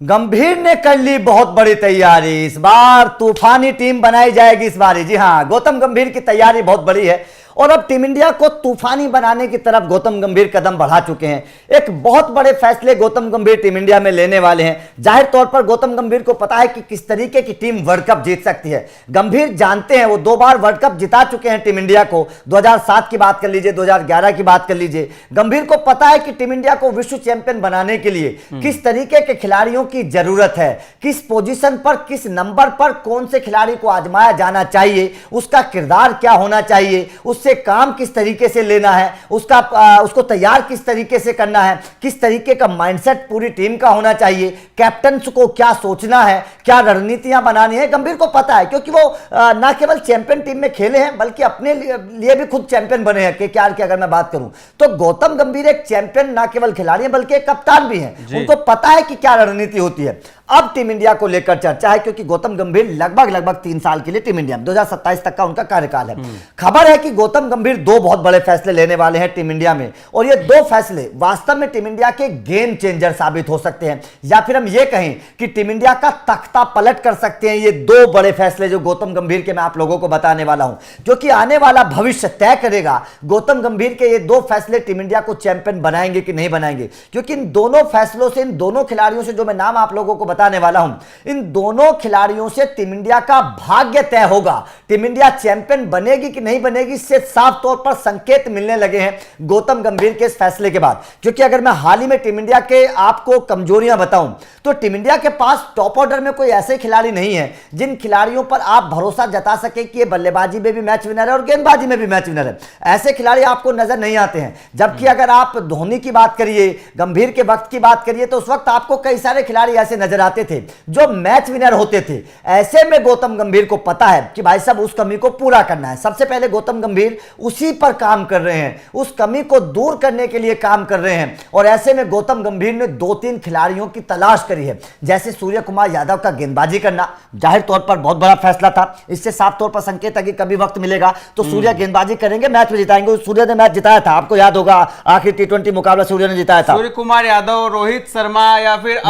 गंभीर ने कर ली बहुत बड़ी तैयारी। इस बार तूफानी टीम बनाई जाएगी इस बार। जी हां, गौतम गंभीर की तैयारी बहुत बड़ी है और अब टीम इंडिया को तूफानी बनाने की तरफ गौतम गंभीर कदम बढ़ा चुके हैं। एक बहुत बड़े फैसले गौतम गंभीर टीम इंडिया में लेने वाले हैं। जाहिर तौर पर गौतम गंभीर को पता है कि किस तरीके की टीम वर्ल्ड कप जीत सकती है। गंभीर जानते हैं, वो 2 बार वर्ल्ड कप जिता चुके हैं टीम इंडिया को। 2007 की बात कर लीजिए, 2011 की बात कर लीजिए। गंभीर को पता है कि टीम इंडिया को विश्व चैंपियन बनाने के लिए किस तरीके के खिलाड़ियों की जरूरत है, किस पोजीशन पर, किस नंबर पर कौन से खिलाड़ी को आजमाया जाना चाहिए, उसका किरदार क्या होना चाहिए, उससे काम किस तरीके से लेना है, उसको तैयार किस तरीके से करना है, किस तरीके का माइंडसेट पूरी टीम का होना चाहिए, कैप्टन को क्या सोचना है, क्या रणनीतियां बनानी है। गंभीर को पता है क्योंकि वो ना केवल चैंपियन टीम में खेले हैं बल्कि अपने लिए भी खुद चैंपियन बने हैं। केकेआर की अगर मैं बात करूं तो गौतम गंभीर एक चैंपियन ना केवल खिलाड़ी हैं बल्कि एक कप्तान भी हैं। उनको पता है कि क्या रणनीति होती है। अब टीम इंडिया को लेकर चर्चा है क्योंकि गौतम गंभीर लगभग 3 साल के लिए टीम इंडिया में, 2027 तक का उनका कार्यकाल है। खबर है कि गौतम गंभीर 2 बहुत बड़े फैसले लेने वाले हैं टीम इंडिया में और ये 2 फैसले वास्तव में टीम इंडिया के गेम चेंजर साबित हो सकते हैं, या फिर हम ये कहें कि टीम इंडिया का तख्ता पलट कर सकते हैं। ये 2 बड़े फैसले जो गौतम गंभीर के मैं आप लोगों को बताने वाला हूं, जो कि आने वाला भविष्य तय करेगा। गौतम गंभीर के ये 2 फैसले टीम इंडिया को चैंपियन बनाएंगे कि नहीं बनाएंगे, क्योंकि इन दोनों फैसलों से, इन दोनों खिलाड़ियों से जो मैं नाम आप लोगों को बताने वाला हूं, इन दोनों खिलाड़ियों से टीम इंडिया का भाग्य तय होगा। टीम इंडिया चैंपियन बनेगी कि नहीं बनेगी, इससे साफ तौर पर संकेत मिलने लगे हैं गौतम गंभीर के इस फैसले के बाद। क्योंकि अगर मैं हाल ही में टीम इंडिया के आपको कमजोरियां बताऊं तो टीम इंडिया के पास टॉप ऑर्डर में कोई ऐसे खिलाड़ी नहीं है जिन खिलाड़ियों पर आप भरोसा जता सके कि ये बल्लेबाजी में भी मैच विनर है और गेंदबाजी में भी मैच विनर है। ऐसे खिलाड़ी आपको नजर नहीं आते हैं। जबकि अगर आप धोनी की बात करिए, गंभीर के वक्त की बात करिए, तो उस वक्त आपको कई सारे खिलाड़ी ऐसे नजर आते थे जो मैच विनर होते थे। ऐसे में गौतम गंभीर को पता है कि भाई साहब उस कमी को पूरा करना है। सबसे पहले गौतम गंभीर उसी पर काम कर रहे हैं, उस कमी को दूर करने के लिए काम कर रहे हैं। और ऐसे में गौतम गंभीर ने 2-3 खिलाड़ियों की तलाश करी है, जैसे सूर्य कुमार यादव का गेंदबाजी करना जाहिर तौर पर बहुत बड़ा फैसला था। इससे साफ तौर पर संकेत है कि कभी वक्त मिलेगा तो सूर्य गेंदबाजी करेंगे, मैच में जिताएंगे। सूर्य ने मैच जिताया था, आपको याद होगा, आखिरी T20 मुकाबला सूर्य ने जिताया था। सूर्य कुमार यादव, रोहित शर्मा या फिर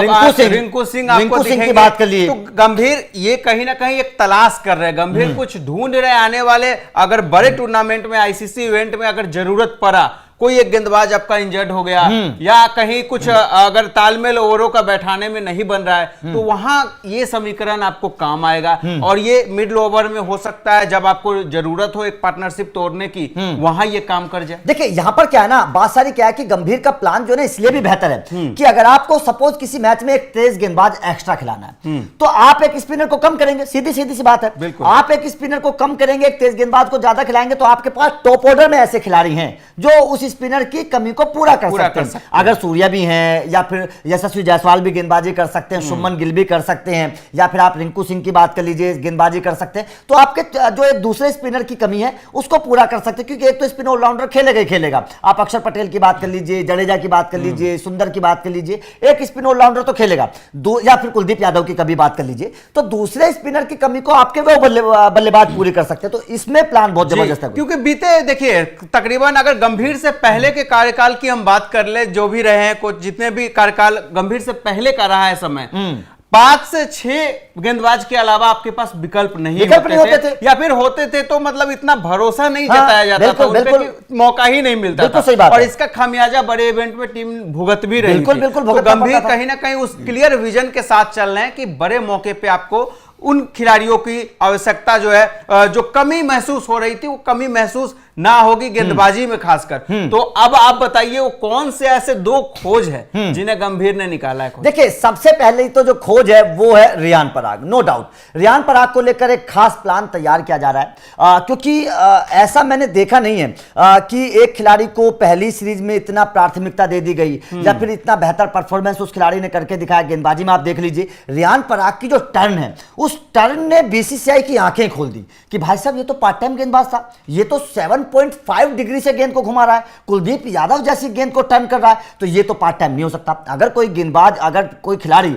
रिंकू सिंह की बात कर लिए। तो गंभीर ये कहीं ना कहीं एक तलाश कर रहे हैं, गंभीर कुछ ढूंढ रहे हैं आने वाले अगर बड़े टूर्नामेंट में, आईसीसी इवेंट में अगर जरूरत पड़ा, कोई एक गेंदबाज आपका इंजर्ड हो गया या कहीं कुछ अगर तालमेल ओवरों का बैठाने में नहीं बन रहा है तो वहां ये समीकरण आपको काम आएगा। और ये मिडिल ओवर में हो सकता है जब आपको जरूरत हो एक पार्टनरशिप तोड़ने की, वहां ये काम कर जाए। देखिए यहां पर क्या है ना, बात सारी क्या है कि गंभीर का प्लान जो है इसलिए भी बेहतर है कि अगर आपको सपोज किसी मैच में एक तेज गेंदबाज एक्स्ट्रा खिलाना है तो आप एक स्पिनर को कम करेंगे, सीधी सी बात है। आप एक स्पिनर को कम करेंगे, एक तेज गेंदबाज को ज्यादा खिलाएंगे, तो आपके पास टॉप ऑर्डर में ऐसे खिलाड़ी हैं जो उस स्पिनर की कमी को पूरा कर सकते हैं। अगर सूर्या भी हैं या फिर यशस्वी जायसवाल भी गेंदबाजी कर सकते हैं, शुभमन गिल भी कर सकते हैं, या फिर आप रिंकू सिंह की बात कर लीजिए, गेंदबाजी कर सकते हैं, तो आपके जो एक दूसरे स्पिनर की कमी है उसको पूरा कर सकते हैं। क्योंकि एक तो स्पिनर ऑलराउंडर खेलेगा ही खेलेगा। आप अक्षर पटेल की बात कर लीजिए, जडेजा की बात कर लीजिए, सुंदर की बात कर लीजिए, एक स्पिनर ऑलराउंडर तो खेलेगा। या फिर कुलदीप यादव की कभी बात कर लीजिए, तो दूसरे स्पिनर की कमी को आपके वो बल्लेबाज पूरी कर सकते हैं। तो इसमें प्लान बहुत जबरदस्त है। क्योंकि बीते देखिए तकरीबन अगर गंभीर से पहले के कार्यकाल की हम बात कर ले, जो भी रहे हैं कुछ जितने भी कार्यकाल गंभीर से पहले का रहा है समय, 5 से 6 गेंदबाज के अलावा आपके पास विकल्प नहीं होते थे, या फिर होते थे तो मतलब इतना भरोसा नहीं जताया जाता था, उन पे मौका ही नहीं मिलता था। और इसका खामियाजा बड़े इवेंट में टीम भुगत भी रही थी। तो गंभीर कहीं ना कहीं उस क्लियर विजन के साथ चल रहे हैं कि बड़े मौके पे आपको उन खिलाड़ियों की आवश्यकता जो है, जो कमी महसूस हो रही थी, वो कमी महसूस ना होगी गेंदबाजी में खासकर। तो अब आप बताइए वो कौन से ऐसे 2 खोज है जिन्हें गंभीर ने निकाला है? देखिए सबसे पहले तो जो खोज है वो है रियान पराग। नो डाउट रियान पराग को लेकर एक खास प्लान तैयार किया जा रहा है, क्योंकि ऐसा मैंने देखा नहीं है कि एक खिलाड़ी को पहली सीरीज में इतना प्राथमिकता दे दी गई या फिर इतना बेहतर परफॉर्मेंस उस खिलाड़ी ने करके दिखाया। गेंदबाजी में आप देख लीजिए रियान पराग की जो टर्न है, उस टर्न ने बीसीसीआई की आंखें खोल दी कि भाई साहब ये तो पार्ट टाइम गेंदबाज था, ये तो 7 7.5 डिग्री से गेंद को घुमा रहा है, कुलदीप यादव जैसी गेंद को टर्न कर रहा है, तो ये तो पार्ट टाइम नहीं हो सकता। अगर कोई गेंदबाज, अगर कोई खिलाड़ी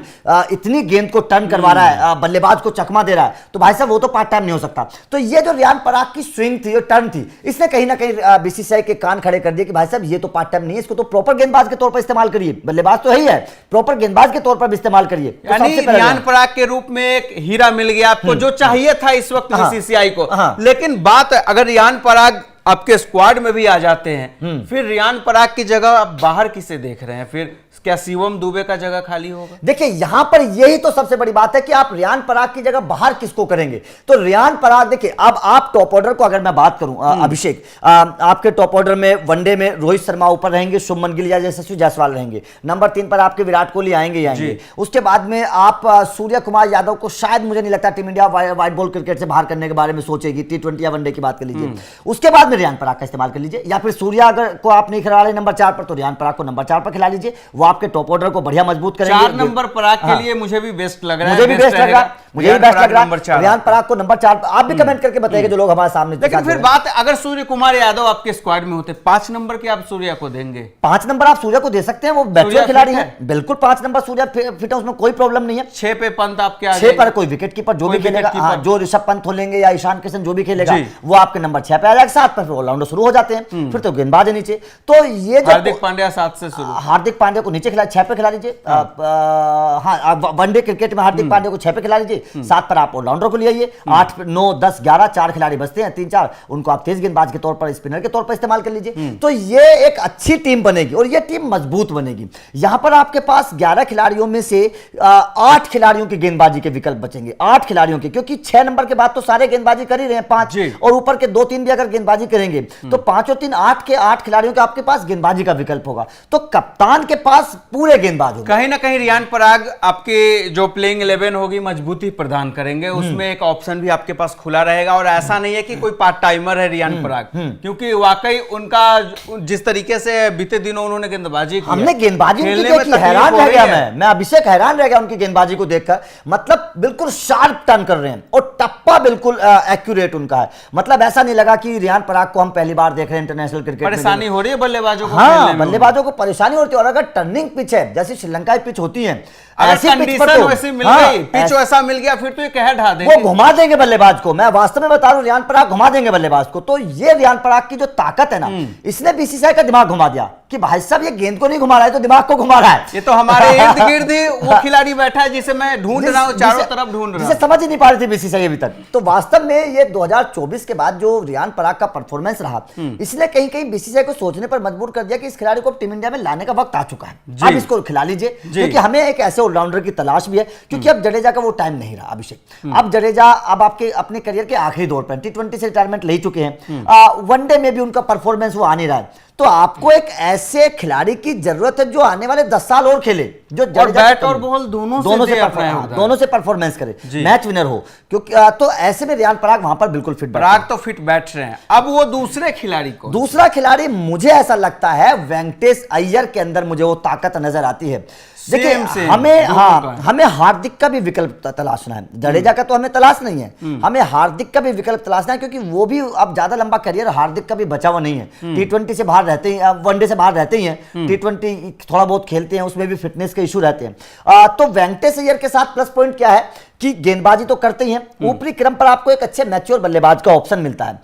इतनी गेंद को टर्न करवा रहा है, बल्लेबाज को चकमा दे रहा है, तो भाई साहब वो तो पार्ट टाइम नहीं हो सकता। तो ये जो रियान पराग की स्विंग थी और टर्न थी, इसने कहीं ना कहीं बीसीसीआई के कान खड़े कर दिए कि भाई साहब ये तो पार्ट टाइम नहीं है, इसको तो प्रॉपर गेंदबाज के तौर पर इस्तेमाल करिए। बल्लेबाज तो है ही है, प्रॉपर गेंदबाज के तौर पर भी इस्तेमाल करिए। तो यानी सबसे पहले रियान पराग के रूप में एक हीरा मिल गया आपको, जो चाहिए था इस वक्त बीसीसीआई को। लेकिन बात, अगर रियान पराग आपके स्क्वाड में भी आ जाते हैं, फिर रियान पराग की जगह आप बाहर किसे देख रहे हैं? फिर क्या शिवम दुबे का जगह खाली होगा? देखिए यहां पर यही तो सबसे बड़ी बात है कि आप रियान पराग की जगह बाहर किसको करेंगे। तो रियान पराग, देखिए अब आप टॉप ऑर्डर को अगर मैं बात करूं, अभिषेक, आपके टॉप ऑर्डर में वनडे में रोहित शर्मा ऊपर रहेंगे, शुभमन गिल या यशस्वी जायसवाल रहेंगे। नंबर 3 पर आपके विराट कोहली आएंगे ही आएंगे। उसके बाद में आप सूर्य कुमार यादव को शायद, मुझे नहीं लगता team India white ball cricket से बाहर करने के बारे में सोचेगी, T20 या वनडे की बात कर लीजिए। उसके बाद में रियान पराग का इस्तेमाल कर लीजिए, या फिर सूर्या अगर को आप नहीं खिला रहे नंबर 4 पर, तो रियान पराग को नंबर 4 पर खिला लीजिए। वो आपके टॉप ऑर्डर को बढ़िया मजबूत करेंगे। 4 नंबर पराग के लिए मुझे भी बेस्ट लग रहा है, मुझे भी बेस्ट लग रहा है, मुझे भी बेस्ट लग रहा है रियान पराग को नंबर 4। आप भी कमेंट करके बताइए जो लोग हमारे सामने। लेकिन फिर बात, अगर सूर्य कुमार यादव आपके स्क्वाड में होते, 5 नंबर के आप सूर्य को देंगे? 5 नंबर आप सूर्य को दे सकते हैं, वो बैट्समैन खिलाड़ी है, बिल्कुल 5 नंबर सूर्य फिट है, उसमें कोई प्रॉब्लम नहीं है। 6 पे पंत आपके आ 6 पर कोई विकेट कीपर जो भी खेलेगा, जो ऋषभ पंत खोलेंगे या ईशान किशन जो भी खेलेगा, वो आपके नंबर 6 पे आ जाएगा। 7 पर ऑलराउंडर शुरू हो जाते हैं, फिर तो गेंदबाज है नीचे। तो ये जो हार्दिक पांड्या 7 से शुरू, हार्दिक पांड्या को नीचे खिला, 6 पे खिला लीजिए। हाँ, वनडे क्रिकेट में हार्दिक पांड्या को 6 पे खिला लीजिए। 7 पर आप ऑलराउंडर को ले आइए। 8, 9, 10, 11 4 खिलाड़ी बचते हैं, 3, 4 उनको आप तेज गेंदबाज के तौर पर, स्पिनर के तौर पर इस्तेमाल कर लीजिए। तो ये एक अच्छी टीम बनेगी और ये टीम मजबूत बनेगी। यहां पर आपके पास 11 खिलाड़ियों में से 8 खिलाड़ियों की गेंदबाजी के विकल्प बचेंगे, 8 खिलाड़ियों के, क्योंकि 6 नंबर के बाद तो सारे गेंदबाजी कर ही रहे हैं, 5 और ऊपर के 2-3 भी अगर गेंदबाजी करेंगे तो 5 और 3 8 के 8 खिलाड़ियों के आपके पास गेंदबाजी का विकल्प होगा। तो कप्तान के पास पूरे गेंदबाज होंगे। कहीं ना कहीं रियान पराग आपके जो प्लेइंग 11 होगी मजबूती प्रदान करेंगे, उसमें एक ऑप्शन भी आपके पास खुला रहेगा। और ऐसा नहीं है कि कोई पार्ट टाइमर है रियान पराग, क्योंकि वाकई उनका जिस तरीके से बीते दिनों उन्होंने गेंदबाजी की, हमने गेंदबाजी देखी, हैरान रह गया मैं अभिषेक हैरान रह गया उनकी गेंदबाजी को देखकर। मतलब बिल्कुल शार्प टर्न कर रहे हैं और टप्पा बिल्कुल एक्यूरेट उनका है। मतलब ऐसा नहीं लगा कि रियान पराग को हम पहली बार देख रहे हैं इंटरनेशनल क्रिकेट में। परेशानी हो रही है बल्लेबाजों को, हाँ बल्लेबाजों को परेशानी होती है। और अगर टर्निंग पिच है, जैसे श्रीलंका की पिच होती है, ऐसी कंडीशन वैसी मिल गई, पिच ऐसा मिल गया, फिर तो ये कह ढा देंगे, वो घुमा देंगे बल्लेबाज को। मैं वास्तव में बता रहा हूं, रियान पराग घुमा देंगे बल्लेबाज को। तो ये रियान पराग की जो ताकत है ना, इसने बीसीसीआई का दिमाग घुमा दिया कि भाई साहब ये गेंद को नहीं घुमा रहा है तो दिमाग को घुमा रहा है। ये तो हमारे इर्द गिर्द ही वो खिलाड़ी बैठा है जिसे मैं ढूंढ रहा हूं, चारों तरफ ढूंढ रहा हूं, जिसे समझ ही नहीं पा रही थी बीसीसीआई अभी तक। तो वास्तव में ये 2024 के बाद जो रियान पराग का परफॉर्मेंस रहा, इसने कहीं कहीं बीसीसीआई को सोचने पर मजबूर कर दिया कि इस खिलाड़ी को टीम इंडिया में लाने का वक्त आ चुका है, अब इसको खिला लीजिए, क्योंकि हमें एक ऐसे ऑलराउंडर की तलाश भी है। क्योंकि अब जडेजा का वो टाइम नहीं रहा अभिषेक। अब जडेजा अब आपके अपने करियर के आखिरी दौर पर, T20 से रिटायरमेंट ले चुके हैं, वनडे में भी उनका परफॉर्मेंस वो आ नहीं रहा है। तो आपको एक ऐसे खिलाड़ी की जरूरत है जो आने वाले 10 साल और खेले, जो बैट और बॉल दोनों से परफॉर्मेंस करे, मैच विनर हो। क्योंकि तो ऐसे में रियान पराग वहां पर बिल्कुल फिट, पराग तो फिट बैठ रहे हैं। अब वो दूसरे खिलाड़ी को, दूसरा खिलाड़ी मुझे ऐसा लगता है वेंकटेश अय्यर के अंदर मुझे वो ताकत नजर आती है। देखिए हमें हार्दिक का भी विकल्प तलाशना है, जडेजा का तो हमें तलाश नहीं है, हमें हार्दिक का भी विकल्प तलाशना है, क्योंकि वो भी अब ज्यादा लंबा करियर हार्दिक का भी बचा हुआ नहीं है। T20 से बाहर रहते हैं, वनडे से बाहर रहते ही हैं, T20 थोड़ा बहुत खेलते हैं, उसमें भी फिटनेस के इशू रहते हैं। तो वेंकटेश अय्यर के साथ प्लस पॉइंट क्या है कि गेंदबाजी तो करते ही हैं, ऊपरी क्रम पर आपको एक अच्छे मैच्योर बल्लेबाज का ऑप्शन मिलता है।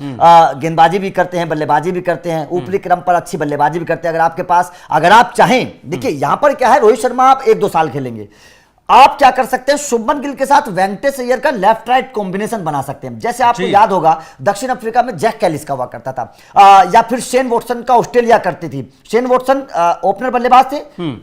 गेंदबाजी भी करते हैं, बल्लेबाजी भी करते हैं, ऊपरी क्रम पर अच्छी बल्लेबाजी भी करते हैं। अगर आपके पास, अगर आप चाहें, देखिए यहां पर क्या है, रोहित शर्मा आप 1-2 साल खेलेंगे, आप क्या कर सकते हैं, शुभमन गिल के साथ वेंकटेश अय्यर का लेफ्ट राइट कॉम्बिनेशन बना सकते हैं। जैसे आपको याद होगा दक्षिण अफ्रीका में जैक कैलिस का हुआ करता था, या फिर शेन वॉटसन का ऑस्ट्रेलिया करती थी। शेन वॉटसन ओपनर बल्लेबाज थे,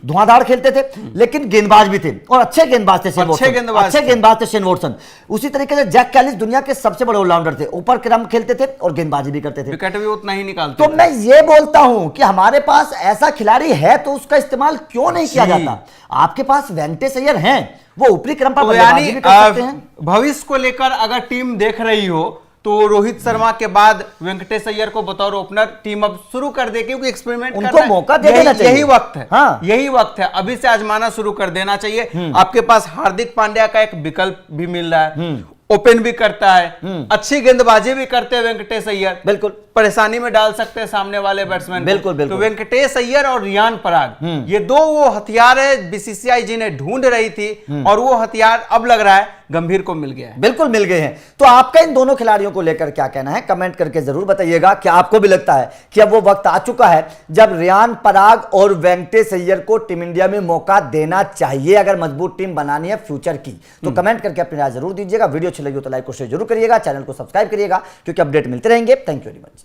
धुआंधार खेलते थे, लेकिन गेंदबाज भी थे और अच्छे गेंदबाज थे शेन वॉटसन। उसी तरीके से जैक कैलिस दुनिया के सबसे बड़े ऑलराउंडर थे, ऊपर क्रम खेलते थे और गेंदबाजी भी करते थे, विकेट भी उतना ही निकालते। तो मैं ये बोलता हूं कि हमारे पास ऐसा खिलाड़ी है तो उसका इस्तेमाल क्यों नहीं किया जाता। आपके पास वेंकटेश अय्यर हैं, वो ऊपरी क्रम पर बल्लेबाजी भी कर सकते हैं। भविष्य को लेकर अगर टीम देख रही हो तो रोहित शर्मा के बाद वेंकटेश अय्यर को बतौर ओपनर टीम अब शुरू कर दे, क्योंकि एक्सपेरिमेंट उनको मौका दे देना चाहिए। यही वक्त है, हाँ। यही वक्त है, अभी से आजमाना शुरू कर देना चाहिए। आपके पास हार्दिक पांड्या का एक विकल्प भी मिल रहा है, ओपन भी करता है, अच्छी गेंदबाजी भी करते हैं वेंकटेश अय्यर, बिल्कुल परेशानी में डाल सकते हैं सामने वाले बैट्समैन। बिल्कुल, बिल्कुल। तो वेंकटेश अय्यर और रियान पराग, ये दो वो हथियार है बीसीसीआई जिन्हें ढूंढ रही थी, और वो हथियार अब लग रहा है गंभीर को मिल गया है। बिल्कुल मिल गए हैं। तो आपका इन दोनों खिलाड़ियों को लेकर क्या कहना है, कमेंट करके जरूर बताइएगा। क्या आपको भी लगता है कि अब वो वक्त आ चुका है जब रियान पराग और वेंकटेश अय्यर को टीम इंडिया में मौका देना चाहिए, अगर मजबूत टीम बनानी है फ्यूचर की? तो कमेंट करके अपनी राय जरूर दीजिएगा। वीडियो अच्छी लगी हो तो लाइक और शेयर जरूर करिएगा, चैनल को सब्सक्राइब करिएगा, क्योंकि अपडेट मिलते रहेंगे। Thank you very much.